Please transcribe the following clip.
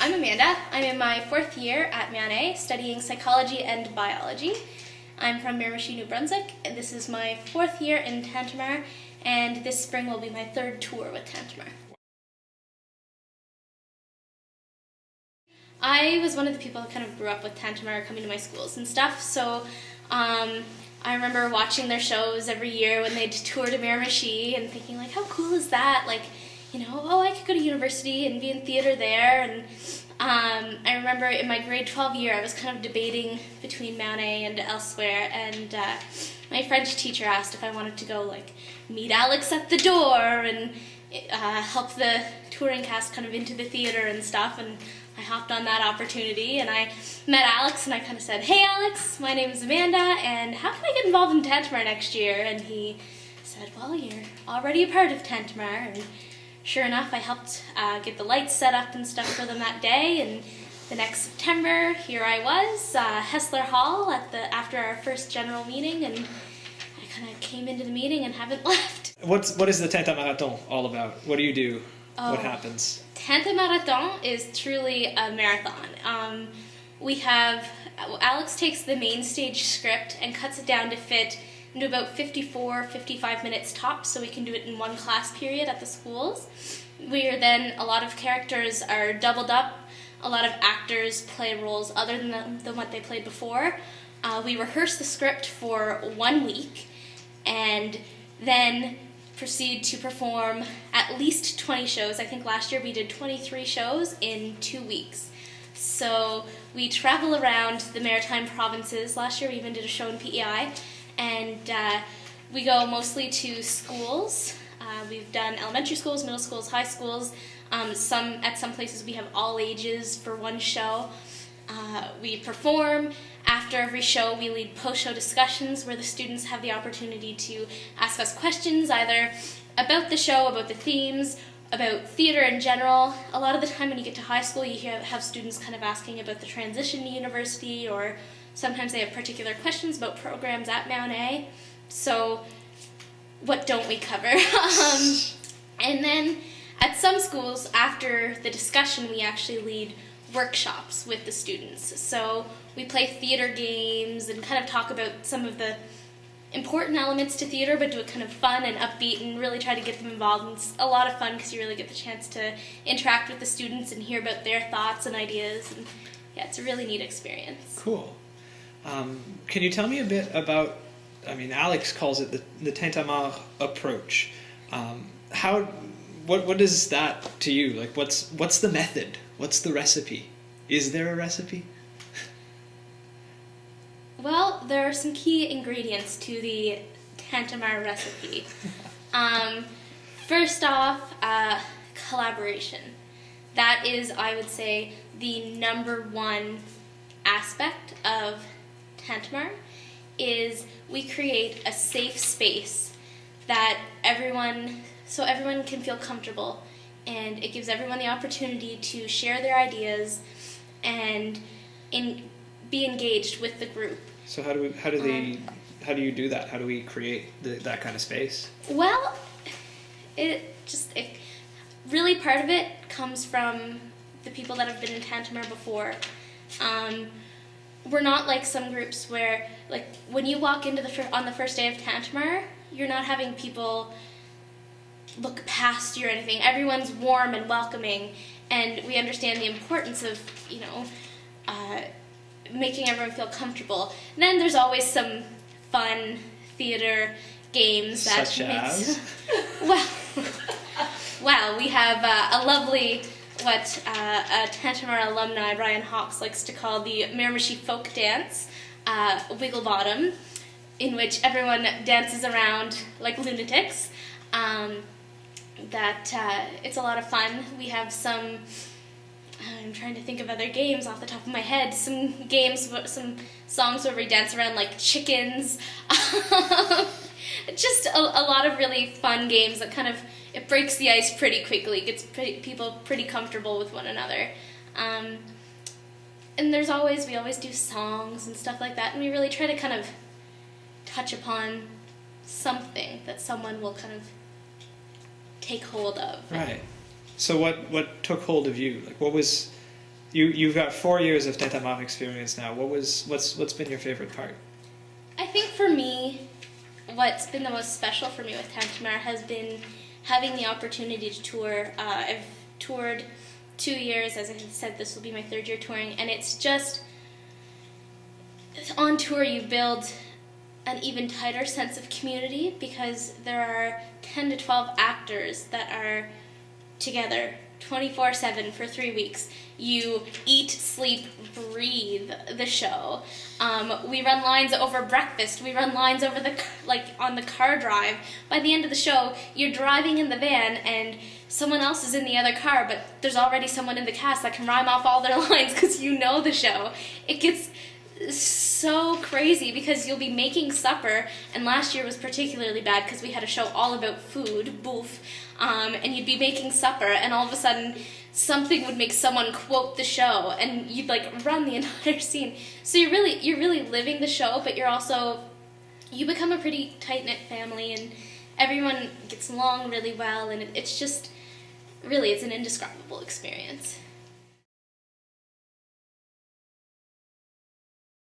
I'm Amanda. I'm in my 4th year at Manet, studying psychology and biology. I'm from Miramichi, New Brunswick, and this is my 4th year in Tintamarre, and this spring will be my 3rd tour with Tintamarre. I was one of the people that kind of grew up with Tintamarre, coming to my schools and stuff, so I remember watching their shows every year when they'd tour to Miramichi and thinking, like, how cool is that? Like, you know, oh, I could go to university and be in theater there. And I remember in my grade 12 year, I was kind of debating between Manet and elsewhere, and my French teacher asked if I wanted to go, like, meet Alex at the door and help the touring cast kind of into the theater and stuff, and I hopped on that opportunity, and I met Alex, and I kind of said, hey Alex, my name is Amanda, and how can I get involved in Tintamarre next year? And he said, well, you're already a part of Tintamarre, and sure enough, I helped get the lights set up and stuff for them that day, and the next September, here I was, Hessler Hall after our first general meeting, and I kind of came into the meeting and haven't left. What is the Tintamarrathon all about? What do you do? Oh, what happens? Tintamarrathon is truly a marathon. Alex takes the main stage script and cuts it down to fit into about 55 minutes tops, so we can do it in one class period at the schools. A lot of characters are doubled up, a lot of actors play roles other than what they played before. We rehearse the script for 1 week, and then proceed to perform at least 20 shows. I think last year we did 23 shows in 2 weeks. So we travel around the maritime provinces. Last year we even did a show in PEI, and we go mostly to schools. We've done elementary schools, middle schools, high schools. At some places we have all ages for one show. We perform. After every show, we lead post-show discussions where the students have the opportunity to ask us questions either about the show, about the themes, about theater in general. A lot of the time when you get to high school, you have students kind of asking about the transition to university, or sometimes they have particular questions about programs at Manet. So what don't we cover? And then at some schools, after the discussion, we actually lead workshops with the students. So we play theater games and kind of talk about some of the important elements to theater, but do it kind of fun and upbeat and really try to get them involved. And it's a lot of fun because you really get the chance to interact with the students and hear about their thoughts and ideas. And yeah, it's a really neat experience. Cool. Can you tell me a bit about, Alex calls it the Tintamarre approach. What is that to you? Like, what's the method? What's the recipe? Is there a recipe? Well, there are some key ingredients to the Tintamarre recipe. First off, collaboration. That is, I would say, the #1 aspect of Tintamarre, is we create a safe space that everyone can feel comfortable, and it gives everyone the opportunity to share their ideas and be engaged with the group. So how do you do that? How do we create that kind of space? Well, really part of it comes from the people that have been in Tintamarre before. We're not like some groups where, like, when you walk into on the first day of Tintamarre, you're not having people look past you or anything. Everyone's warm and welcoming, and we understand the importance of, making everyone feel comfortable. And then there's always some fun theater games that Such as? Well, we have a lovely, what a Tintamarre alumni, Brian Hawks, likes to call the Miramichi folk dance, Wiggle Bottom, in which everyone dances around like lunatics. It's a lot of fun. We have some, I'm trying to think of other games off the top of my head, some songs where we dance around like chickens. Just a lot of really fun games that kind of, it breaks the ice pretty quickly, gets people pretty comfortable with one another. And we always do songs and stuff like that, and we really try to kind of touch upon something that someone will kind of take hold of. Right. So what took hold of you? Like, what was you've got 4 years of Tintamarre experience now. What's been your favorite part? I think for me, what's been the most special for me with Tintamarre has been having the opportunity to tour. I've toured 2 years, as I said, this will be my 3rd year touring, and it's just, on tour you build an even tighter sense of community because there are 10 to 12 actors that are together 24/7 for 3 weeks. You eat, sleep, breathe the show. We run lines over breakfast. We run lines over on the car drive. By the end of the show, you're driving in the van and someone else is in the other car, but there's already someone in the cast that can rhyme off all their lines because you know the show. It gets so crazy because you'll be making supper, and last year was particularly bad because we had a show all about food, bouffe, and you'd be making supper, and all of a sudden something would make someone quote the show, and you'd run the entire scene. So you're really living the show, but you become a pretty tight-knit family, and everyone gets along really well, and it's just really, it's an indescribable experience.